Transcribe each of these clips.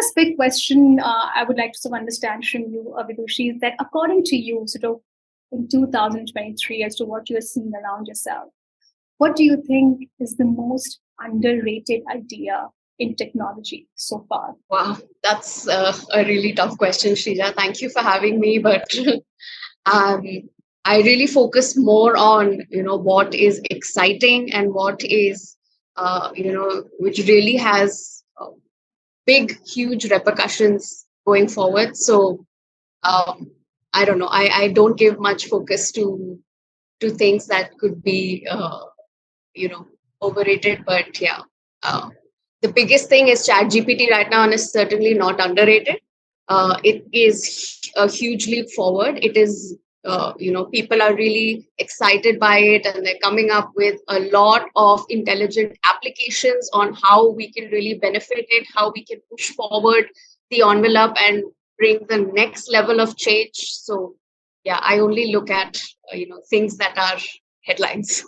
first big question I would like to sort of understand from you, Vidushi, is that according to you, sort of in 2023, as to what you are seeing around yourself, what do you think is the most underrated idea in technology so far? Wow, that's a really tough question, Shrija. Thank you for having me. But um, I really focus more on, what is exciting and what is, which really has big, huge repercussions going forward. So I don't know. I don't give much focus to things that could be, overrated. But yeah, uh, the biggest thing is ChatGPT right now, and is certainly not underrated. It is a huge leap forward. It is, people are really excited by it, and they're coming up with a lot of intelligent applications on how we can really benefit it, how we can push forward the envelope and bring the next level of change. So, yeah, I only look at things that are headlines.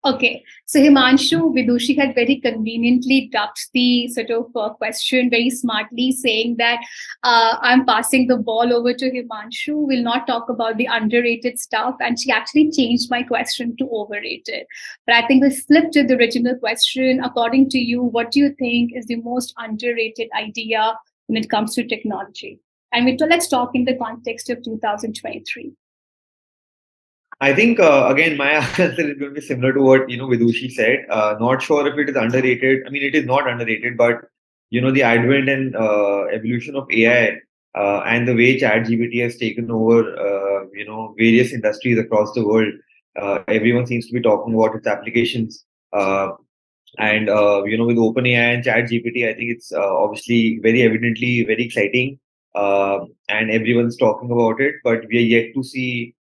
Okay, so Himanshu, Vidushi had very conveniently ducked the sort of question very smartly, saying that I'm passing the ball over to Himanshu. We'll not talk about the underrated stuff. And she actually changed my question to overrated. But I think we flipped to the original question. According to you, what do you think is the most underrated idea when it comes to technology? And let's talk in the context of 2023. I think again my answer is going to be similar to what Vidushi said. Not sure if it is underrated. I mean, it is not underrated, but the advent and evolution of AI and the way ChatGPT has taken over various industries across the world. Everyone seems to be talking about its applications. And with OpenAI and ChatGPT, I think it's obviously very evidently very exciting, and everyone's talking about it. But we are yet to see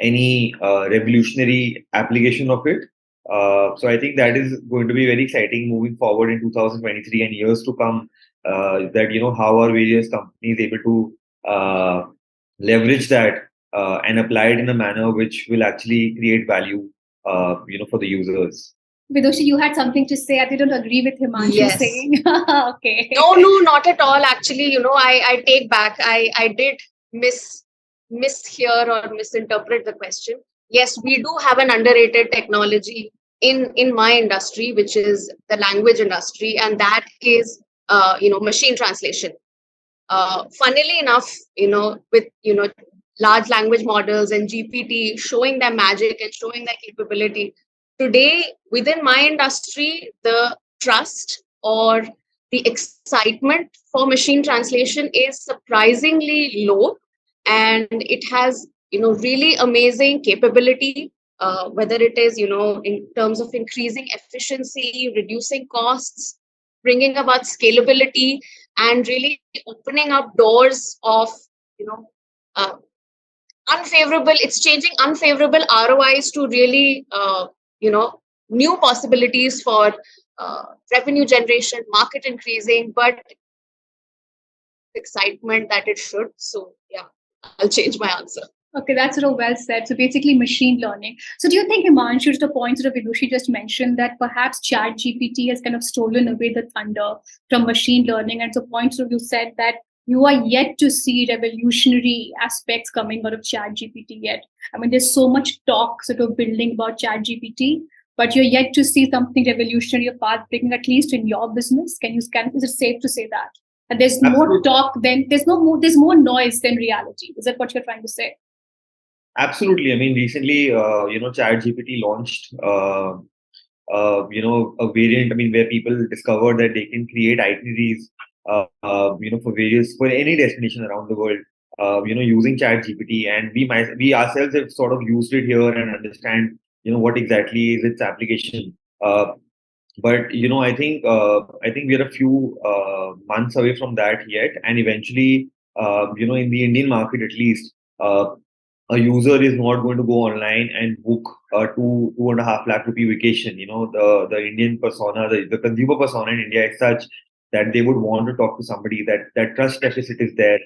any revolutionary application of it. So I think that is going to be very exciting moving forward in 2023 and years to come. That how are various companies able to leverage that and apply it in a manner which will actually create value, for the users. Vidushi, you had something to say. I didn't agree with Himanshu saying. Okay. No, not at all. Actually, I take back. I did mishear or misinterpret the question. Yes, we do have an underrated technology in my industry, which is the language industry, and that is machine translation. Funnily enough, with large language models and GPT showing their magic and showing their capability, today within my industry, the trust or the excitement for machine translation is surprisingly low, and it has really amazing capability, whether it is in terms of increasing efficiency, reducing costs, bringing about scalability, and really opening up doors of uh, it's changing unfavorable ROIs to really new possibilities for revenue generation, market increasing, but excitement that it should. So yeah, I'll change my answer. Okay, that's sort of well said. So basically machine learning. So do you think, Himanshu, to the point sort of Vidushi just mentioned, that perhaps ChatGPT has kind of stolen away the thunder from machine learning? And so points of you said that you are yet to see revolutionary aspects coming out of ChatGPT yet. I mean, there's so much talk sort of building about ChatGPT, but you're yet to see something revolutionary or path-breaking, at least in your business. Is it safe to say that? And there's more talk than there's more noise than reality. Is that what you're trying to say? Absolutely. I mean, recently, ChatGPT launched, a variant. I mean, where people discovered that they can create itineraries, for any destination around the world, using ChatGPT, and we ourselves have sort of used it here and understand, what exactly is its application. But I think we are a few months away from that yet, and eventually, in the Indian market at least. A user is not going to go online and book a 2.5 lakh rupee vacation. The Indian persona, the consumer persona in India is such that they would want to talk to somebody, that trust deficit is there.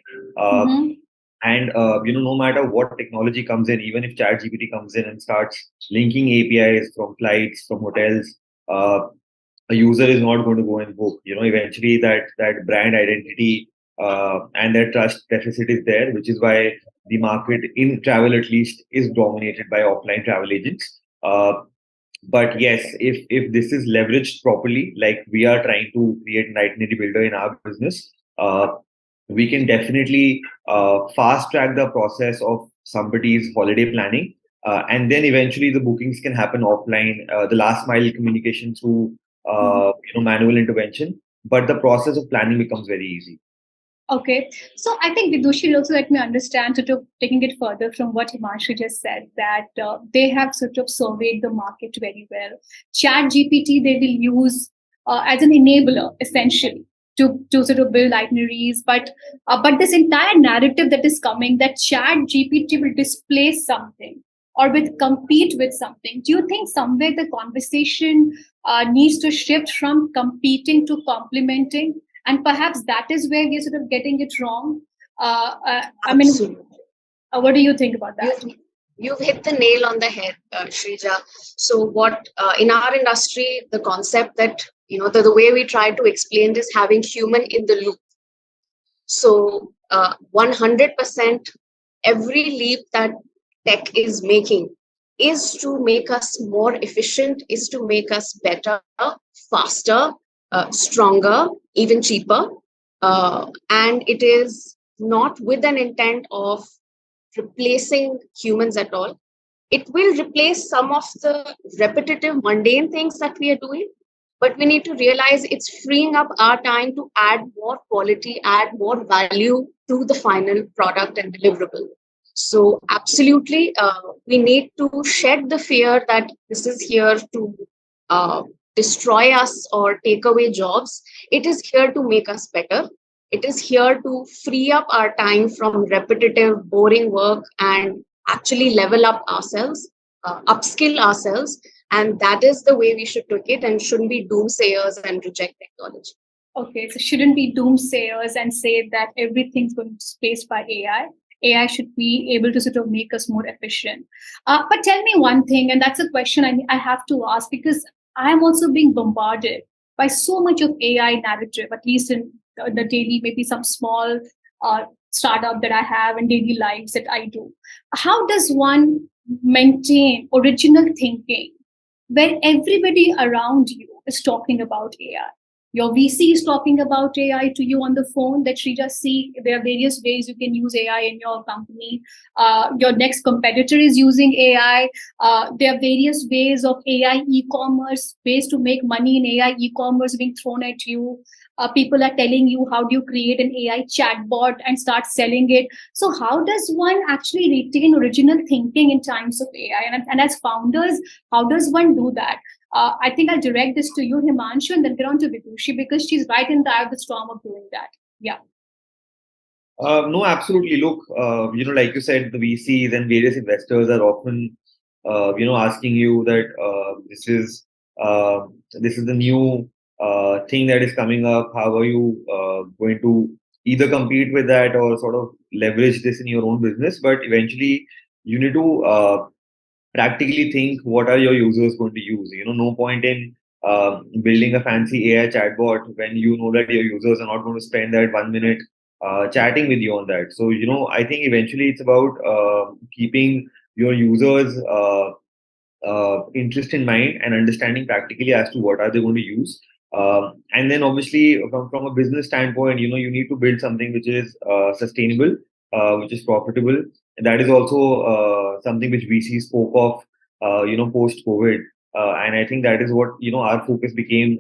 And no matter what technology comes in, even if ChatGPT comes in and starts linking APIs from flights, from hotels, a user is not going to go and book. Eventually that brand identity and that trust deficit is there, which is why the market in travel at least is dominated by offline travel agents. But yes, if this is leveraged properly, like we are trying to create an identity builder in our business, we can definitely fast track the process of somebody's holiday planning, and then eventually the bookings can happen offline, the last mile communication through manual intervention, but the process of planning becomes very easy. Okay, so I think Vidushi also let me understand, sort of taking it further from what Himanshu just said, that they have sort of surveyed the market very well. Chat GPT they will use as an enabler, essentially, to sort of build itineraries. But this entire narrative that is coming, that Chat GPT will displace something or will compete with something. Do you think somewhere the conversation needs to shift from competing to complementing? And perhaps that is where we're sort of getting it wrong. I mean, what do you think about that? You've hit the nail on the head, Shrija. So what in our industry, the concept that, the way we try to explain this, having human in the loop. So 100% every leap that tech is making is to make us more efficient, is to make us better, faster, stronger, even cheaper. And it is not with an intent of replacing humans at all. It will replace some of the repetitive, mundane things that we are doing, but we need to realize it's freeing up our time to add more quality, add more value to the final product and deliverable. So, absolutely, we need to shed the fear that this is here to destroy us or take away jobs. It is here to make us better. It is here to free up our time from repetitive, boring work and actually level up ourselves, upskill ourselves. And that is the way we should take it, and shouldn't be doomsayers and reject technology. Okay, so shouldn't be doomsayers and say that everything's going to be replaced by AI. AI should be able to sort of make us more efficient. But tell me one thing, and that's a question I have to ask, because I'm also being bombarded by so much of AI narrative, at least in the daily, maybe some small startup that I have and daily lives that I do. How does one maintain original thinking when everybody around you is talking about AI? Your VC is talking about AI to you on the phone, that Shrija, see, there are various ways you can use AI in your company. Your next competitor is using AI. There are various ways of AI e-commerce, ways to make money in AI e-commerce being thrown at you. People are telling you how do you create an AI chatbot and start selling it. So how does one actually retain original thinking in times of AI? And as founders, how does one do that? I think I'll direct this to you, Himanshu, and then get on to Vidushi, because she's right in the eye of the storm of doing that. Yeah. No, absolutely. Look, like you said, the VCs and various investors are often, asking you that this is the new thing that is coming up. How are you going to either compete with that or sort of leverage this in your own business? But eventually, you need to practically think, what are your users going to use? No point in building a fancy AI chatbot when you know that your users are not going to spend that 1 minute chatting with you on that. So, I think eventually it's about keeping your users interest in mind and understanding practically as to what are they going to use. And then obviously from a business standpoint, you need to build something which is sustainable, which is profitable. And that is also something which VC spoke of, post COVID. And I think that is what, our focus became.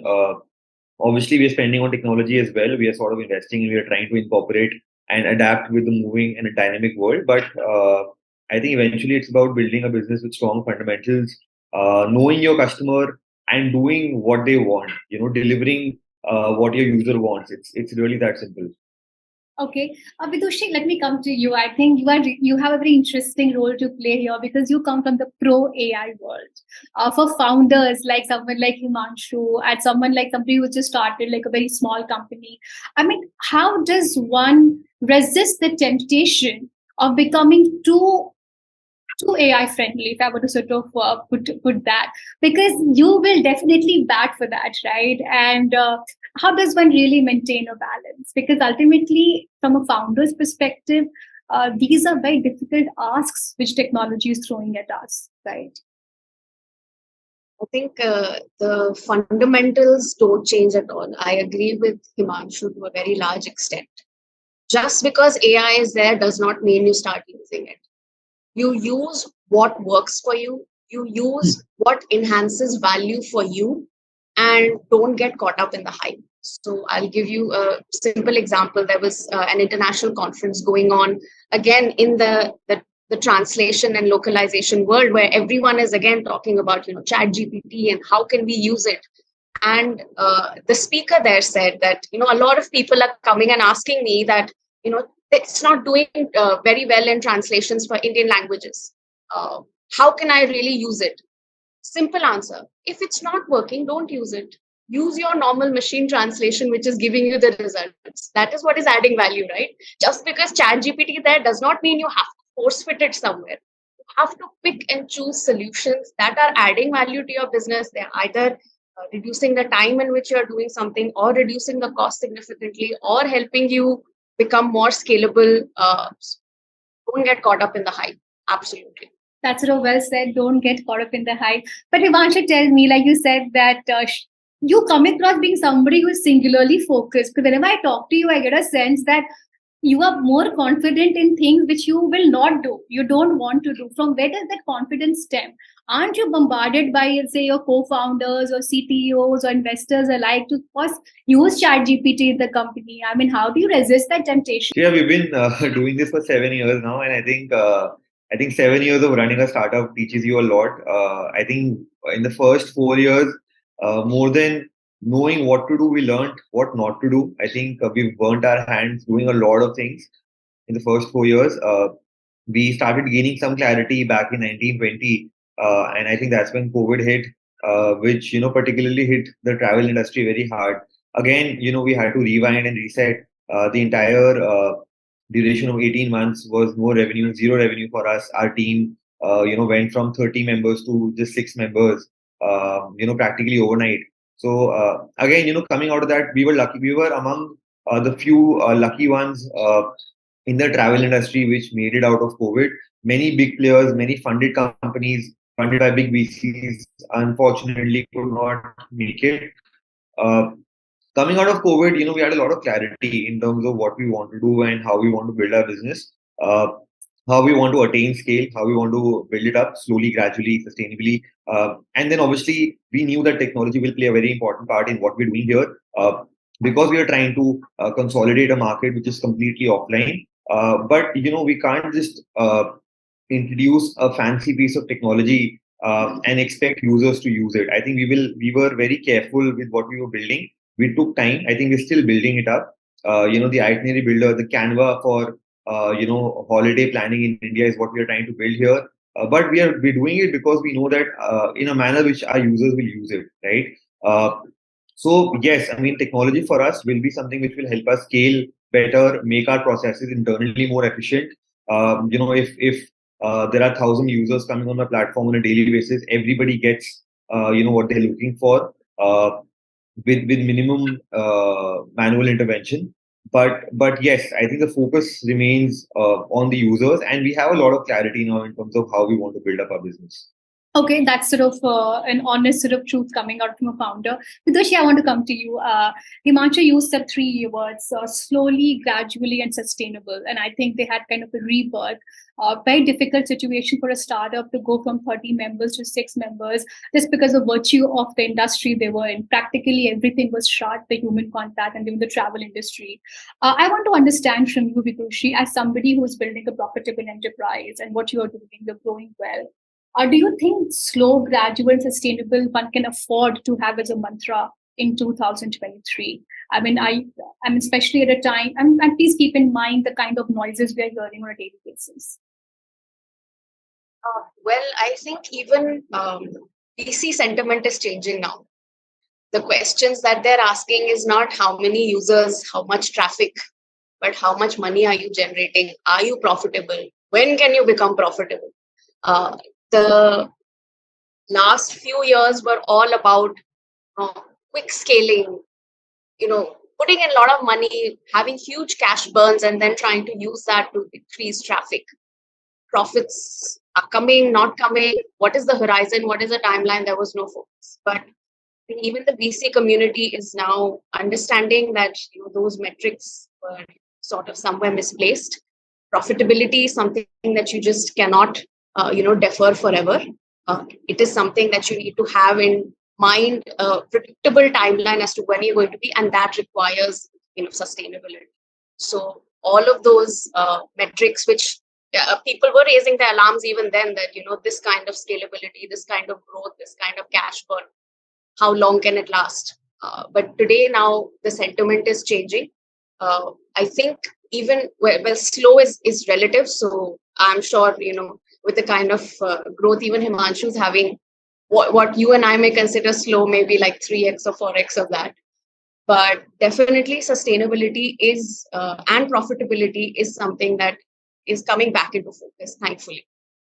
Obviously, we are spending on technology as well. We are sort of investing and we are trying to incorporate and adapt with the moving and a dynamic world. But I think eventually it's about building a business with strong fundamentals, knowing your customer and doing what they want, delivering what your user wants. It's really that simple. Okay, Vidushi, let me come to you. I think you have a very interesting role to play here, because you come from the pro AI world. For founders like someone like Himanshu, and someone like somebody who just started like a very small company, I mean, how does one resist the temptation of becoming too too AI friendly, if I were to sort of put that, because you will definitely bat for that, right? And how does one really maintain a balance? Because ultimately, from a founder's perspective, these are very difficult asks which technology is throwing at us, right? I think the fundamentals don't change at all. I agree with Himanshu to a very large extent. Just because AI is there does not mean you start using it. You use what works for you, you use what enhances value for you, and don't get caught up in the hype. So I'll give you a simple example. There was an international conference going on again in the translation and localization world, where everyone is again talking about ChatGPT and how can we use it. And the speaker there said that a lot of people are coming and asking me that it's not doing very well in translations for Indian languages. Uh, how can I really use it? Simple answer. If it's not working, don't use it. Use your normal machine translation, which is giving you the results. That is what is adding value, right? Just because ChatGPT there does not mean you have to force fit it somewhere. You have to pick and choose solutions that are adding value to your business. They're either reducing the time in which you're doing something, or reducing the cost significantly, or helping you become more scalable. Don't get caught up in the hype. Absolutely. That's sort of well said. Don't get caught up in the hype. But Himanshu, tell me, like you said, that you come across being somebody who is singularly focused. Because whenever I talk to you, I get a sense that you are more confident in things which you will not do, you don't want to do. From where does that confidence stem? Aren't you bombarded by, say, your co-founders or CTOs or investors alike to first use ChatGPT in the company? I mean, how do you resist that temptation? Yeah, we've been doing this for 7 years now, and I think 7 years of running a startup teaches you a lot. I think in the first 4 years, more than knowing what to do, we learned what not to do. I think we've burnt our hands doing a lot of things in the first 4 years. We started gaining some clarity back in 1920, and I think that's when COVID hit, which particularly hit the travel industry very hard. Again, we had to rewind and reset. The entire duration of 18 months was no revenue, zero revenue for us. Our team, went from 30 members to just 6 members, practically overnight. So again, coming out of that, we were lucky. We were among the few lucky ones in the travel industry which made it out of COVID. Many big players, many funded companies, funded by big VCs, unfortunately could not make it. Uh, Coming out of COVID, we had a lot of clarity in terms of what we want to do and how we want to build our business, uh, how we want to attain scale, how we want to build it up slowly, gradually, sustainably. And then obviously, we knew that technology will play a very important part in what we're doing here, because we are trying to consolidate a market which is completely offline. But we can't just introduce a fancy piece of technology and expect users to use it. I think we were very careful with what we were building. We took time. I think we're still building it up. The itinerary builder, the Canva for holiday planning in India is what we are trying to build here. But we're doing it because we know that in a manner which our users will use it, right? So yes, I mean technology for us will be something which will help us scale better, make our processes internally more efficient. If there are 1,000 users coming on the platform on a daily basis, everybody gets what they're looking for. With minimum manual intervention. But yes, I think the focus remains on the users, and we have a lot of clarity now in terms of how we want to build up our business. Okay, that's sort of an honest sort of truth coming out from a founder. Vidushi, I want to come to you. Himanshu used the three words: slowly, gradually, and sustainable. And I think they had kind of a rebirth. Very difficult situation for a startup to go from 30 members to 6 members, just because of virtue of the industry they were in. Practically everything was shut, the human contact, and even the travel industry. I want to understand from you, Vidushi, as somebody who is building a profitable enterprise and what you are doing, you're growing well. Do you think slow, gradual, and sustainable one can afford to have as a mantra in 2023? I mean, I'm especially at a time, and please keep in mind the kind of noises we are hearing on a daily basis. Well, I think even VC sentiment is changing now. The questions that they're asking is not how many users, how much traffic, but how much money are you generating? Are you profitable? When can you become profitable? The last few years were all about quick scaling, putting in a lot of money, having huge cash burns, and then trying to use that to increase traffic. Profits are coming, not coming. What is the horizon? What is the timeline? There was no focus. But even the VC community is now understanding that those metrics were sort of somewhere misplaced. Profitability is something that you just cannot, defer forever. It is something that you need to have in mind, a predictable timeline as to when you're going to be, and that requires sustainability. So all of those metrics, which people were raising the alarms even then, that this kind of scalability, this kind of growth, this kind of cash burn, how long can it last? But today, now the sentiment is changing. I think even slow is relative. So I'm sure with the kind of growth even Himanshu's having, what you and I may consider slow, maybe like 3x or 4x of that. But definitely sustainability is and profitability is something that is coming back into focus, thankfully.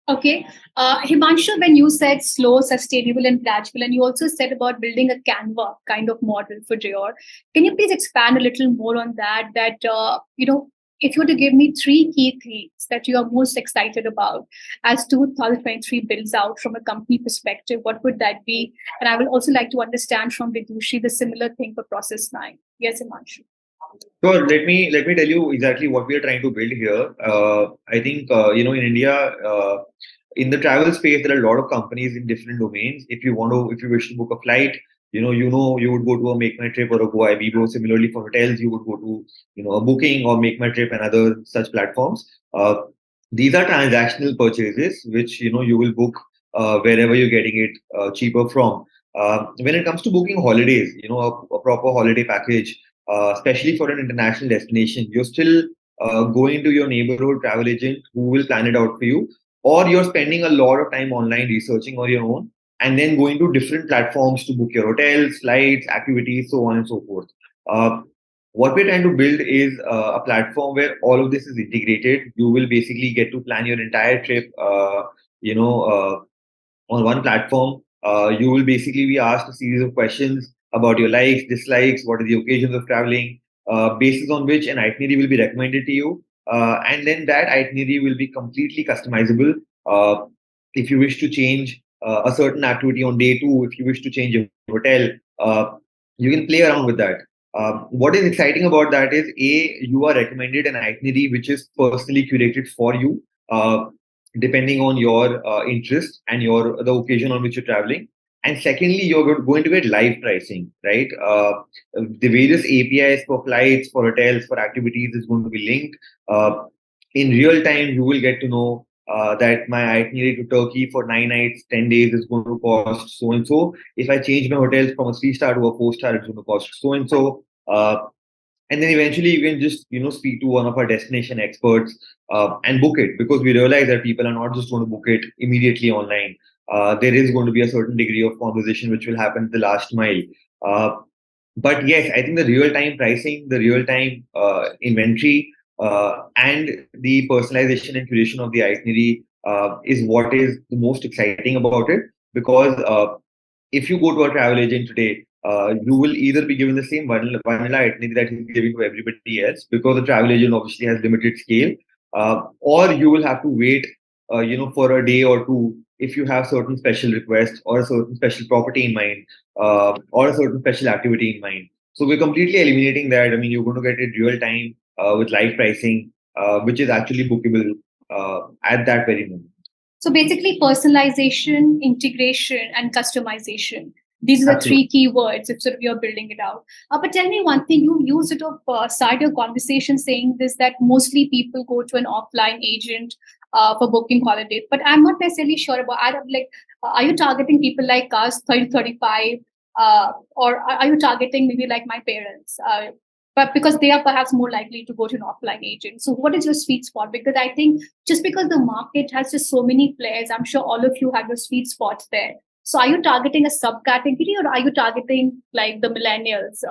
Okay. Himanshu, when you said slow, sustainable, and gradual, and you also said about building a Canva kind of model for Deyor, can you please expand a little more on that? If you were to give me 3 key things that you are most excited about as 2023 builds out from a company perspective, what would that be? And I will also like to understand from Vidushi the similar thing for Process9. Yes, Himanshu. So let me tell you exactly what we are trying to build here. I think in India, in the travel space, there are a lot of companies in different domains. If you wish to book a flight, you would go to a Make My Trip or a GoIbibo. Similarly, for hotels, you would go to a Booking or Make My Trip and other such platforms. These are transactional purchases, which you will book wherever you're getting it cheaper from. When it comes to booking holidays, a proper holiday package. Especially for an international destination, you're still going to your neighborhood travel agent who will plan it out for you, or you're spending a lot of time online researching on your own and then going to different platforms to book your hotels, flights, activities, so on and so forth. What we're trying to build is a platform where all of this is integrated. You will basically get to plan your entire trip, on one platform. You will basically be asked a series of questions about your likes, dislikes, what are the occasions of traveling, basis on which an itinerary will be recommended to you. And then that itinerary will be completely customizable. If you wish to change a certain activity on day 2, if you wish to change your hotel, you can play around with that. What is exciting about that is, you are recommended an itinerary which is personally curated for you, depending on your interest and the occasion on which you're traveling. And secondly, you're going to get live pricing, right? The various APIs for flights, for hotels, for activities is going to be linked. In real time, you will get to know that my itinerary to Turkey for 9 nights, 10 days is going to cost so and so. If I change my hotels from a 3-star to a 4-star, it's going to cost so and so. And then eventually you can just speak to one of our destination experts and book it, because we realize that people are not just going to book it immediately online. There is going to be a certain degree of conversation which will happen at the last mile. But yes, I think the real-time pricing, the real-time inventory, and the personalization and curation of the itinerary is what is the most exciting about it. Because if you go to a travel agent today, you will either be given the same vanilla itinerary that he's giving to everybody else, because the travel agent obviously has limited scale, or you will have to wait, for a day or two if you have certain special requests or a certain special property in mind, or a certain special activity in mind. So we're completely eliminating that. I mean, you're going to get it real time with live pricing, which is actually bookable at that very moment. So basically, personalization, integration, and customization. These are the Absolutely. 3 key words if you're building it out. But tell me one thing, you used it of start your conversation saying this, that mostly people go to an offline agent for booking holidays. But I'm not necessarily sure about, are you targeting people like us, 30, 35, or are you targeting maybe like my parents? But because they are perhaps more likely to go to an offline agent. So what is your sweet spot? Because I think just because the market has just so many players, I'm sure all of you have your sweet spots there. So are you targeting a subcategory, or are you targeting like the millennials?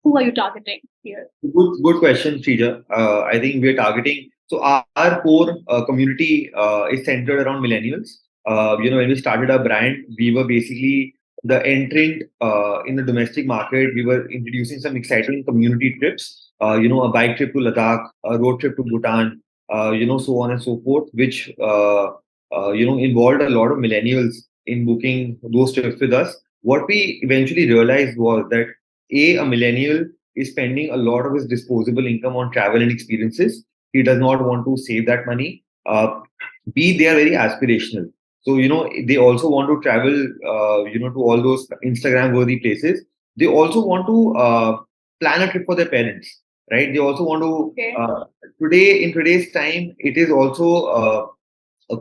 Who are you targeting here? Good question, Srija. I think we're targeting So our core community is centered around millennials. When we started our brand, we were basically the entrant in the domestic market. We were introducing some exciting community trips. A bike trip to Ladakh, a road trip to Bhutan, so on and so forth, which involved a lot of millennials in booking those trips with us. What we eventually realized was that a millennial is spending a lot of his disposable income on travel and experiences. He does not want to save that money. B, they are very aspirational. So, they also want to travel, to all those Instagram worthy places. They also want to plan a trip for their parents, right? They also want to, in today's time, it is also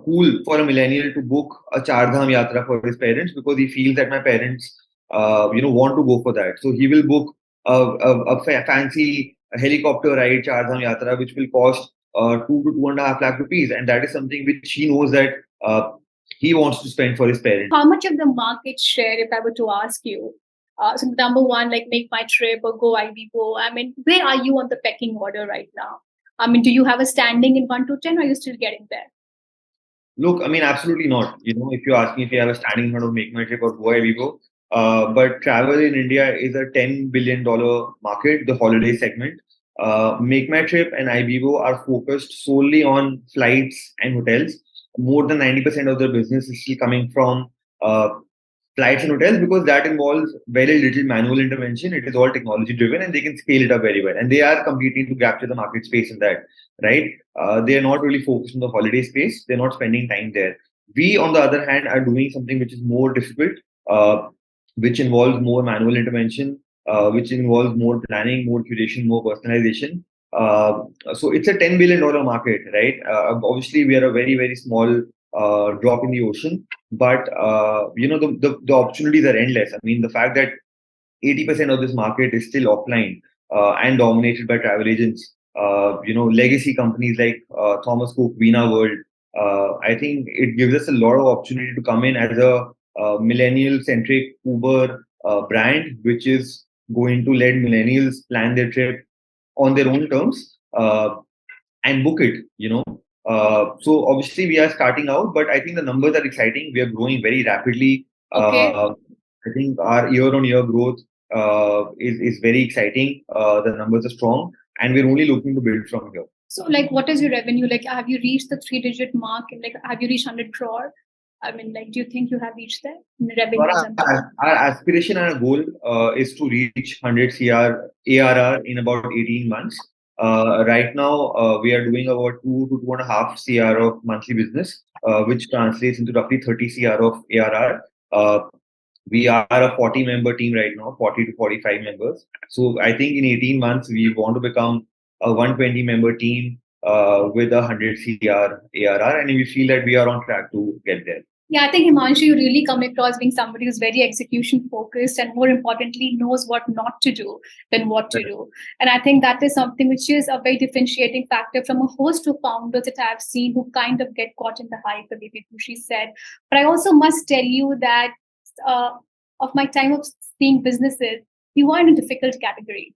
cool for a millennial to book a Char Dham Yatra for his parents because he feels that my parents, want to go for that. So he will book a fancy helicopter ride, Char Dham Yatra, which will cost 2 to 2.5 lakh rupees, and that is something which he knows that he wants to spend for his parents. How much of the market share, if I were to ask you? So number one, like Make My Trip or Go IBGO. I mean, where are you on the pecking order right now? I mean, do you have a standing in 1 to 10, or are you still getting there? Look, I mean, absolutely not. If you ask me if you have a standing in front of Make My Trip or Go IBGO, but travel in India is a $10 billion market, the holiday segment. Make My Trip and IBGO are focused solely on flights and hotels. More than 90% of their business is still coming from flights and hotels because that involves very little manual intervention. It is all technology driven and they can scale it up very well. And they are competing to capture the market space in that, right? They are not really focused on the holiday space. They're not spending time there. We, on the other hand, are doing something which is more difficult, which involves more manual intervention, which involves more planning, more curation, more personalization. So it's a $10 billion market, right? Obviously, we are a very, very small drop in the ocean, but the opportunities are endless. I mean, the fact that 80% of this market is still offline and dominated by travel agents. Legacy companies like Thomas Cook, Vina World. I think it gives us a lot of opportunity to come in as a millennial-centric Uber brand, which is going to let millennials plan their trip on their own terms and book it. So obviously we are starting out, but I think the numbers are exciting. We are growing very rapidly. I think our year-on-year growth is very exciting. The numbers are strong, and we're only looking to build from here. So, like, what is your revenue? Like, have you reached the 3-digit mark? Like, have you reached 100 crore? I mean, like, do you think you have reached there in revenues? Our aspiration and our goal is to reach 100 CR ARR in about 18 months. Right now, we are doing about 2 to 2.5 CR of monthly business, which translates into roughly 30 CR of ARR. We are a 40-member team right now, 40 to 45 members. So I think in 18 months, we want to become a 120-member team with 100 CR ARR, and we feel that we are on track to get there. Yeah, I think Himanshu, you really come across being somebody who's very execution focused and more importantly knows what not to do than what to do. And I think that is something which is a very differentiating factor from a host of founders that I've seen who kind of get caught in the hype, the way Vidushi said. But I also must tell you that of my time of seeing businesses, you are in a difficult category.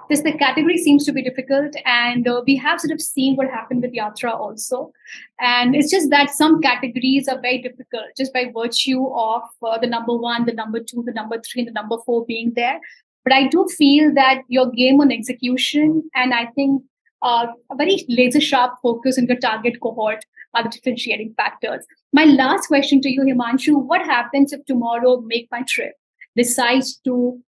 The category seems to be difficult, and we have sort of seen what happened with Yatra also. And it's just that some categories are very difficult just by virtue of the number 1, the number 2, the number 3, and the number 4 being there. But I do feel that your game on execution and I think a very laser sharp focus on your target cohort are the differentiating factors. My last question to you, Himanshu, what happens if tomorrow Make My Trip decides to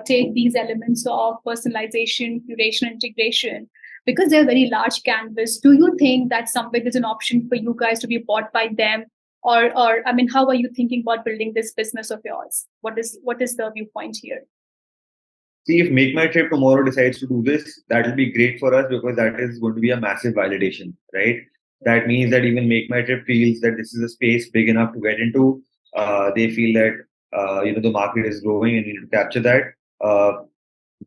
take these elements of personalization, curation, integration, because they're a very large canvas? Do you think that somewhere there's an option for you guys to be bought by them? Or I mean, how are you thinking about building this business of yours? What is the viewpoint here? See, if Make My Trip tomorrow decides to do this, that will be great for us because that is going to be a massive validation, right? That means that even Make My Trip feels that this is a space big enough to get into. They feel that the market is growing and we need to capture that.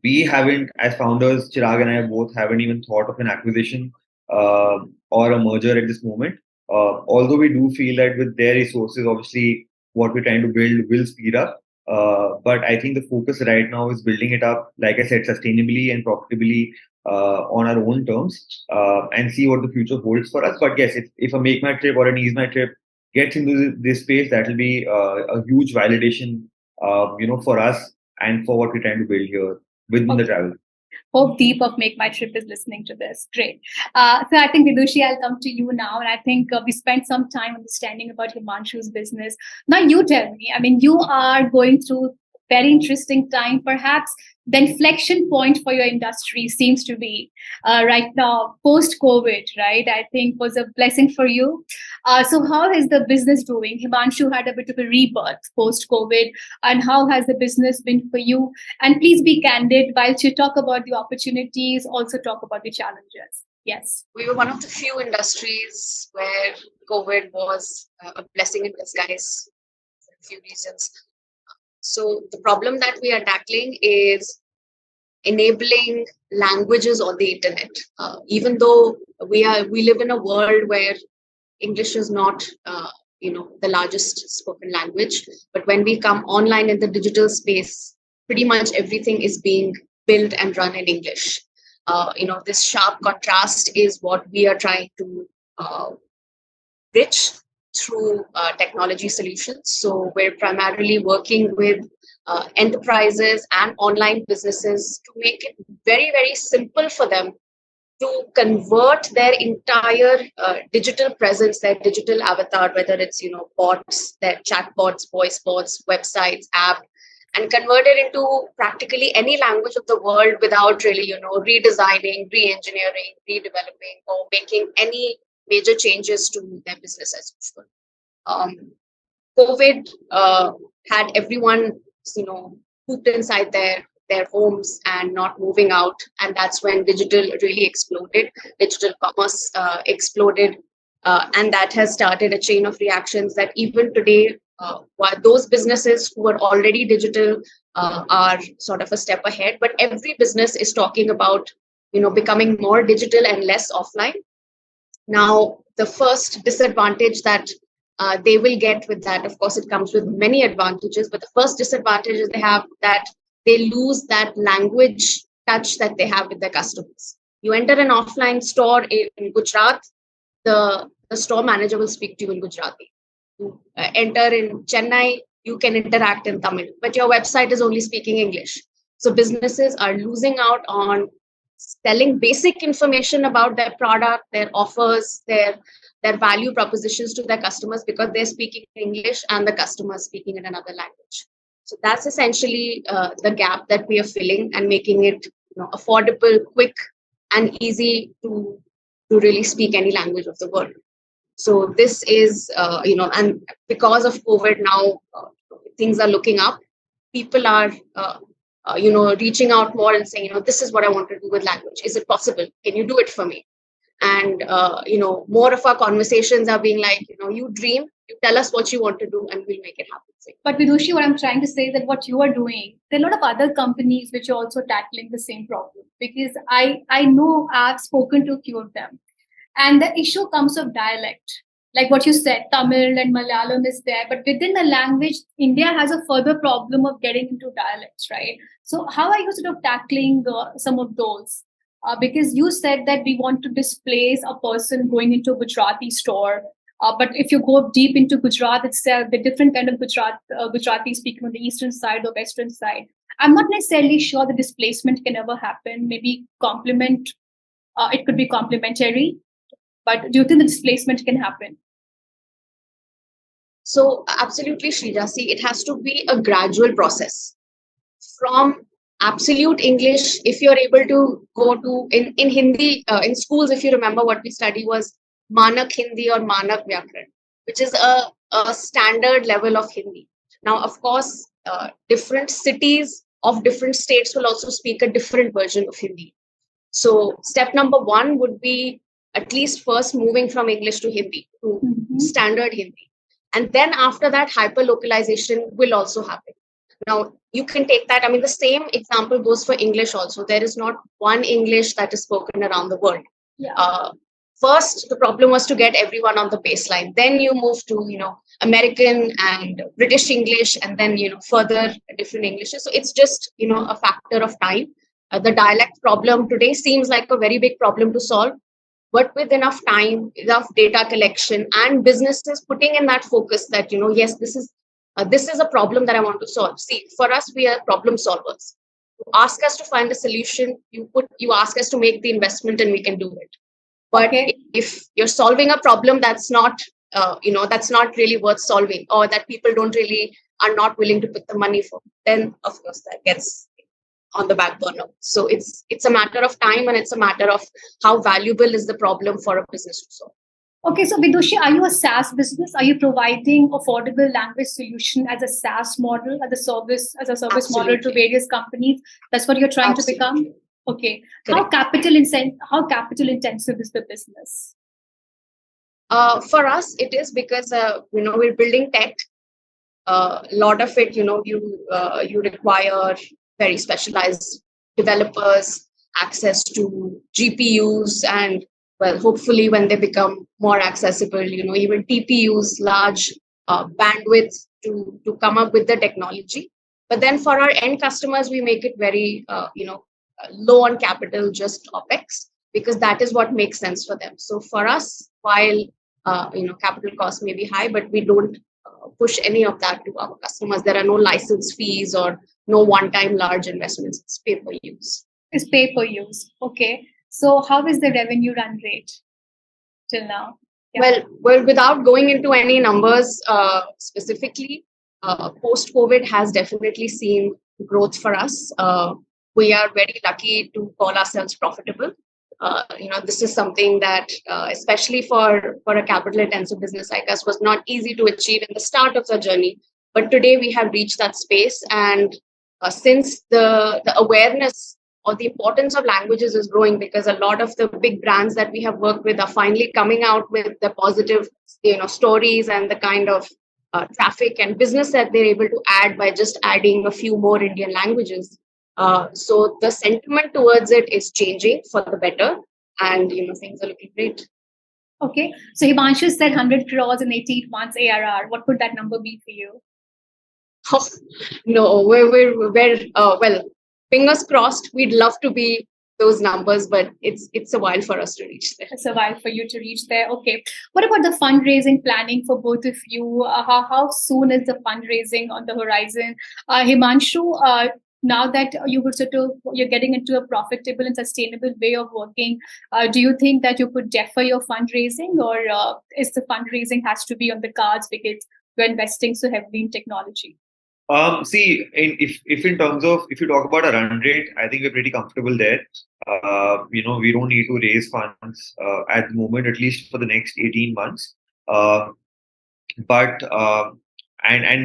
We haven't, as founders, Chirag and I both haven't even thought of an acquisition or a merger at this moment. Although we do feel that with their resources, obviously, what we're trying to build will speed up. But I think the focus right now is building it up, like I said, sustainably and profitably on our own terms and see what the future holds for us. But yes, if a Make My Trip or an Ease My Trip gets into this space, that will be a huge validation, for us and for what we're trying to build here within the travel. Hope Deep of Make My Trip is listening to this. Great. So I think, Vidushi, I'll come to you now. And I think we spent some time understanding about Himanshu's business. Now you tell me, I mean, you are going through very interesting time. Perhaps the inflection point for your industry seems to be right now, post-COVID, right? I think was a blessing for you. So how is the business doing? Himanshu had a bit of a rebirth post-COVID. And how has the business been for you? And please be candid. While you talk about the opportunities, also talk about the challenges. Yes. We were one of the few industries where COVID was a blessing in disguise for a few reasons. So the problem that we are tackling is enabling languages on the internet. Even though we live in a world where English is not, the largest spoken language, but when we come online in the digital space, pretty much everything is being built and run in English. This sharp contrast is what we are trying to bridge through technology solutions. So we're primarily working with enterprises and online businesses to make it very, very simple for them to convert their entire digital presence, their digital avatar, whether it's bots, their chatbots, voice bots, websites, app, and convert it into practically any language of the world without really redesigning, re-engineering, redeveloping, or making any major changes to their business as usual. COVID had everyone cooped inside their homes and not moving out, and that's when digital really exploded. Digital commerce exploded, and that has started a chain of reactions that even today, while those businesses who are already digital are sort of a step ahead, but every business is talking about becoming more digital and less offline. Now, the first disadvantage that they will get with that, of course, it comes with many advantages, but the first disadvantage is they have that they lose that language touch that they have with their customers. You enter an offline store in Gujarat, the store manager will speak to you in Gujarati. You enter in Chennai, you can interact in Tamil, but your website is only speaking English. So businesses are losing out on telling basic information about their product, their offers, their value propositions to their customers because they're speaking English and the customer is speaking in another language. So that's essentially the gap that we are filling and making it affordable, quick, and easy to really speak any language of the world. So this is, and because of COVID now, things are looking up. People are, reaching out more and saying, this is what I want to do with language. Is it possible? Can you do it for me? And, more of our conversations are being like, you dream, you tell us what you want to do and we'll make it happen. But Vidushi, what I'm trying to say is that what you are doing, there are a lot of other companies which are also tackling the same problem. Because I know I've spoken to a few of them. And the issue comes of dialect. Like what you said, Tamil and Malayalam is there. But within the language, India has a further problem of getting into dialects, right? So how are you sort of tackling some of those? Because you said that we want to displace a person going into a Gujarati store. But if you go deep into Gujarat, it's the different kind of Gujarati speaking on the eastern side or western side. I'm not necessarily sure the displacement can ever happen. Maybe it could be complementary. But do you think the displacement can happen? So absolutely, Shrija. See, it has to be a gradual process. From absolute English, if you're able to go to, in Hindi, in schools, if you remember what we study was Manak Hindi or Manak Vyakaran, which is a standard level of Hindi. Now, of course, different cities of different states will also speak a different version of Hindi. So step number one would be at least first moving from English to Hindi, to standard Hindi. And then after that, hyper-localization will also happen. Now, you can take that. I mean, the same example goes for English also. There is not one English that is spoken around the world. Yeah. First, the problem was to get everyone on the baseline. Then you move to, American and British English, and then, further different Englishes. So it's just, a factor of time. the dialect problem today seems like a very big problem to solve, but with enough time, enough data collection, and businesses putting in that focus that, yes, this is a problem that I want to solve. See, for us, we are problem solvers. You ask us to find a solution, you ask us to make the investment, and we can do it. But if you're solving a problem that's not that's not really worth solving, or that people don't really are not willing to put the money for, then of course that gets on the back burner. So it's a matter of time, and it's a matter of how valuable is the problem for a business to solve. Okay, so Vidushi, are you a SaaS business? Are you providing affordable language solution as a SaaS model, as a service Absolutely. model to various companies? That's what you're trying Absolutely. to become? Okay. Correct. How capital intensive is the business? For us, it is because we're building tech. A lot of it, you require very specialized developers, access to GPUs, and well, hopefully when they become more accessible, even TPUs, large bandwidth to come up with the technology. But then for our end customers, we make it very low on capital, just OpEx, because that is what makes sense for them. So for us, while capital costs may be high, but we don't push any of that to our customers. There are no license fees or no one-time large investments. It's pay per use. It's pay per use. Okay. So how is the revenue run rate till now? Yeah. Well, without going into any numbers specifically, post-COVID has definitely seen growth for us. We are very lucky to call ourselves profitable. This is something that, especially for a capital-intensive business like us, was not easy to achieve in the start of the journey. But today we have reached that space, and since the awareness or the importance of languages is growing, because a lot of the big brands that we have worked with are finally coming out with the positive, stories and the kind of traffic and business that they're able to add by just adding a few more Indian languages. So the sentiment towards it is changing for the better, and things are looking great. Okay, so Himanshu said 100 crores in 18 months ARR. What would that number be for you? Oh, no, well, fingers crossed. We'd love to be those numbers, but it's a while for us to reach there. It's a while for you to reach there. Okay. What about the fundraising planning for both of you? How soon is the fundraising on the horizon? Himanshu, now that you're getting into a profitable and sustainable way of working, do you think that you could defer your fundraising, or is the fundraising has to be on the cards because you're investing so heavily in technology? If in terms of, if you talk about a run rate, I think we're pretty comfortable there. We don't need to raise funds at the moment, at least for the next 18 months. And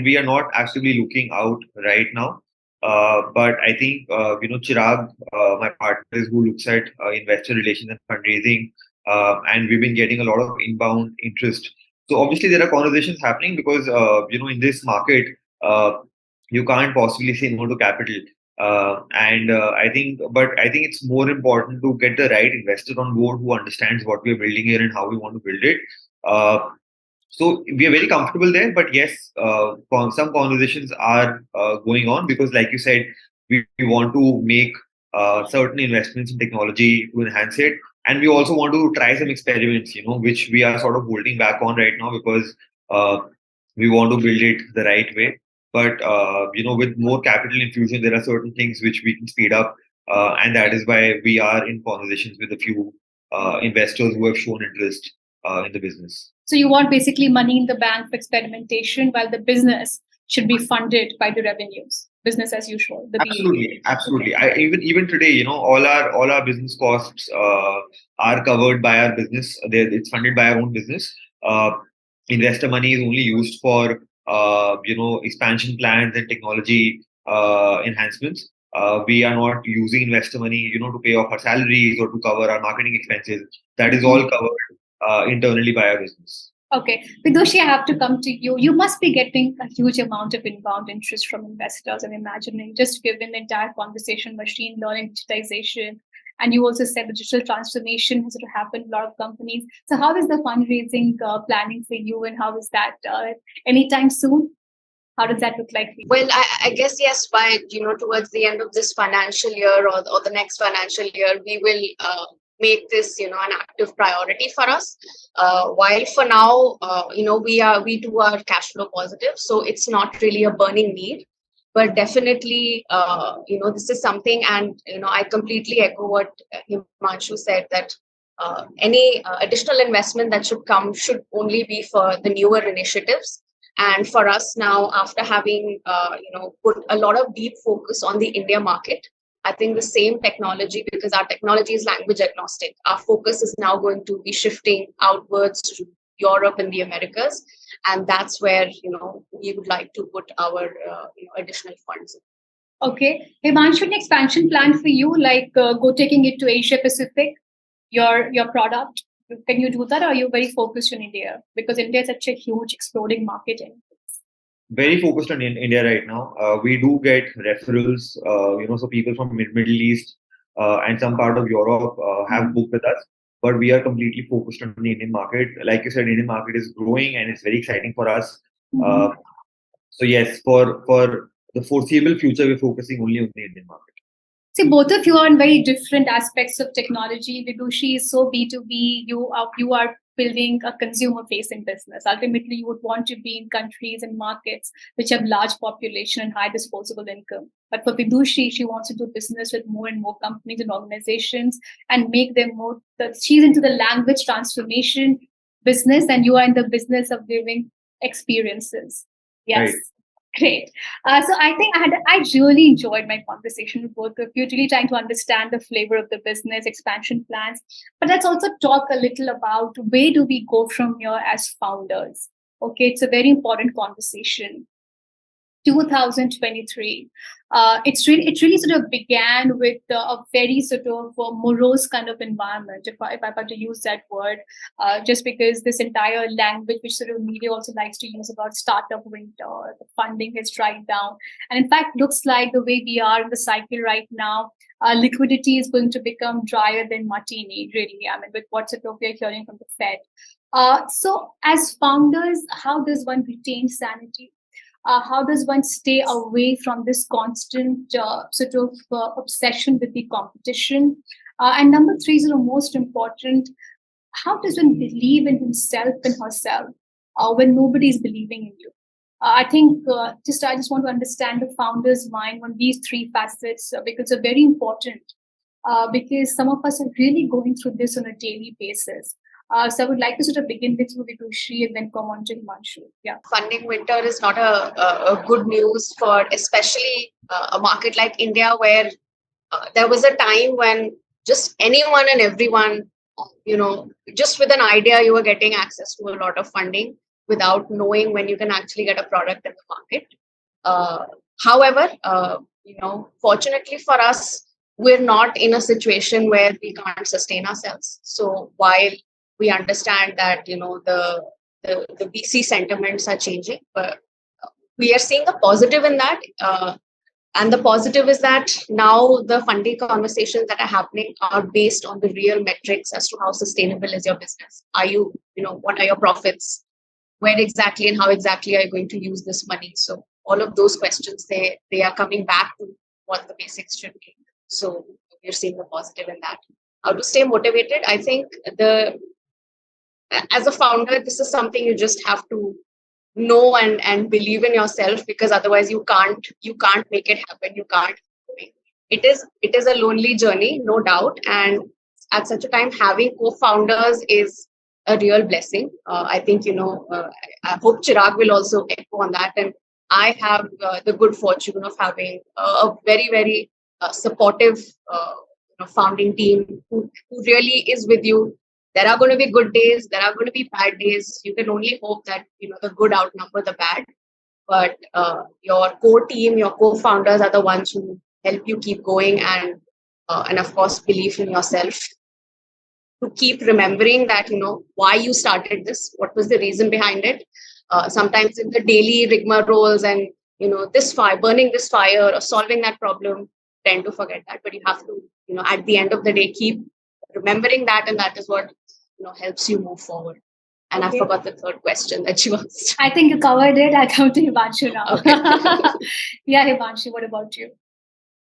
we are not actively looking out right now. But I think, Chirag, my partner, is who looks at investor relations and fundraising, and we've been getting a lot of inbound interest. So obviously there are conversations happening because, in this market, you can't possibly say no to capital. I think it's more important to get the right investor on board who understands what we're building here and how we want to build it. So we are very comfortable there, but yes, some conversations are going on because, like you said, we want to make certain investments in technology to enhance it, and we also want to try some experiments, which we are sort of holding back on right now because we want to build it the right way. But with more capital infusion, there are certain things which we can speed up, and that is why we are in conversations with a few investors who have shown interest in the business. So you want basically money in the bank for experimentation, while the business should be funded by the revenues, business as usual. Absolutely. Even today, all our business costs are covered by our business. It's funded by our own business. Investor money is only used for expansion plans and technology enhancements. We are not using investor money, to pay off our salaries or to cover our marketing expenses. That is all covered internally by our business. Okay. Vidushi, I have to come to you. You must be getting a huge amount of inbound interest from investors. I'm imagining, just given the entire conversation, machine learning, digitization, and you also said the digital transformation has happened in a lot of companies. So how is the fundraising planning for you, and how is that anytime soon? How does that look like for you? Well, I guess yes. By towards the end of this financial year or the next financial year, we will make this an active priority for us. While for now, we too are cash flow positive, so it's not really a burning need. But definitely, this is something, and I completely echo what Himanshu said, that any additional investment that should come should only be for the newer initiatives. And for us now, after having put a lot of deep focus on the India market, I think the same technology, because our technology is language agnostic, our focus is now going to be shifting outwards to Europe and the Americas, and that's where we would like to put our additional funds. Okay, Himanshu, an expansion plan for you, like go taking it to Asia Pacific, your product. Can you do that, or are you very focused on India? Because India is such a huge exploding market. Very focused on India right now. We do get referrals, so people from Middle East and some part of Europe have booked with us. But we are completely focused on the Indian market. Like you said, Indian market is growing and it's very exciting for us. So yes, for the foreseeable future, we're focusing only on the Indian market. See, both of you are in very different aspects of technology. Vidushi is so B2B. You are building a consumer-facing business. Ultimately, you would want to be in countries and markets which have large population and high disposable income. But for Vidushi, she wants to do business with more and more companies and organizations and make them more. She's into the language transformation business, and you are in the business of giving experiences. Yes. Right. Great. So I think I really enjoyed my conversation with both of you, really trying to understand the flavor of the business, expansion plans. But let's also talk a little about where do we go from here as founders. Okay, it's a very important conversation. 2023. It really sort of began with a very sort of morose kind of environment, if I have to use that word, just because this entire language, which sort of media also likes to use about startup winter, the funding has dried down. And in fact, looks like the way we are in the cycle right now, liquidity is going to become drier than martini, really. I mean, with what sort of we're hearing from the Fed. So as founders, how does one retain sanity? How does one stay away from this constant sort of obsession with the competition? And number three is the most important. How does one believe in himself and herself when nobody is believing in you? I think I just want to understand the founder's mind on these three facets because they're very important. Because some of us are really going through this on a daily basis. So I would like to sort of begin with Vidushi and then come on to Himanshu. Yeah. Funding winter is not a good news for especially a market like India, where there was a time when just anyone and everyone, just with an idea, you were getting access to a lot of funding without knowing when you can actually get a product in the market. However, fortunately for us, we're not in a situation where we can't sustain ourselves. So while we understand that the VC sentiments are changing, but we are seeing a positive in that. And the positive is that now the funding conversations that are happening are based on the real metrics as to how sustainable is your business. Are you, what are your profits? Where exactly and how exactly are you going to use this money? So all of those questions, they are coming back to what the basics should be. So we're seeing the positive in that. How to stay motivated? I think as a founder, this is something you just have to know and believe in yourself, because otherwise you can't make it happen. You can't. It is a lonely journey, no doubt. And at such a time, having co-founders is a real blessing. I think, I hope Chirag will also echo on that. And I have the good fortune of having a very, very supportive founding team who really is with you. There are going to be good days. There are going to be bad days. You can only hope that, the good outnumber the bad. But your core team, your co-founders are the ones who help you keep going and of course, believe in yourself. To keep remembering that, why you started this, what was the reason behind it. Sometimes in the daily rigmaroles and, burning this fire or solving that problem, tend to forget that. But you have to, at the end of the day, keep remembering that, and that is what helps you move forward. And I Okay. forgot the third question that you asked. I think you covered it. I come to Himanshu now. Okay. Yeah, Himanshu, what about you?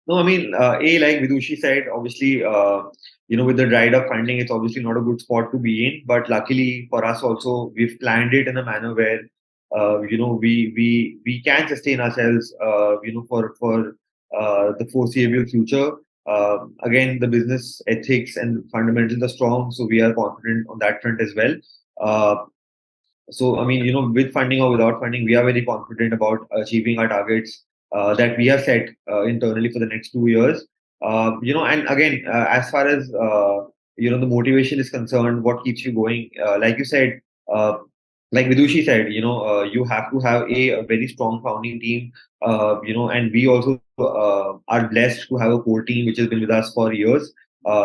No, I mean, like Vidushi said, obviously, with the dried up funding, it's obviously not a good spot to be in. But luckily for us also, we've planned it in a manner where, we can sustain ourselves, for the foreseeable future. Again, the business ethics and fundamentals are strong, so we are confident on that front as well. Uh, so, I mean, with funding or without funding, we are very confident about achieving our targets that we have set internally for the next 2 years. And again, as far as the motivation is concerned, what keeps you going? Like you said, uh, like Vidushi said, you have to have a very strong founding team. And we also are blessed to have a core team which has been with us for years.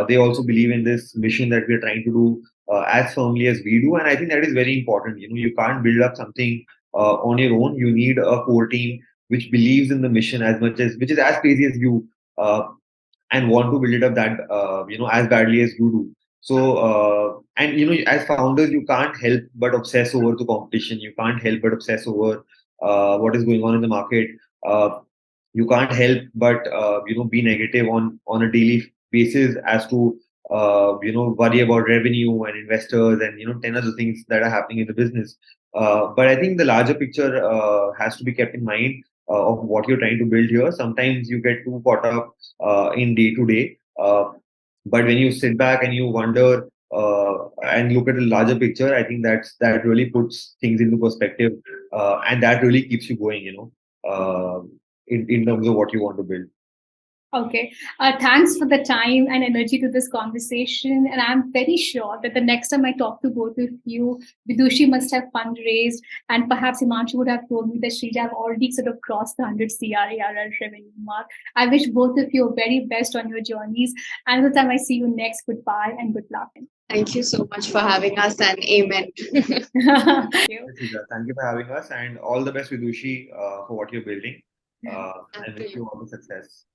They also believe in this mission that we are trying to do as firmly as we do. And I think that is very important. You can't build up something on your own. You need a core team which believes in the mission as much as, which is as crazy as you, and want to build it up that, as badly as you do. So, and as founders, you can't help but obsess over the competition. You can't help but obsess over what is going on in the market. Uh, you can't help but be negative on a daily basis as to worry about revenue and investors and 10 other things that are happening in the business. But I think the larger picture has to be kept in mind of what you're trying to build here. Sometimes you get too caught up in day to day, but when you sit back and you wonder and look at the larger picture, I think that really puts things into perspective, and that really keeps you going. In terms of what you want to build. Okay. Thanks for the time and energy to this conversation. And I'm very sure that the next time I talk to both of you, Vidushi must have fundraised, and perhaps Himanshu would have told me that Shrija have already sort of crossed the 100 CR ARR revenue mark. I wish both of you very best on your journeys. And the time I see you next, goodbye and good luck. Thank you so much for having us, and amen. Thank you. Thank you for having us, and all the best, Vidushi, for what you're building. And wish you all the success.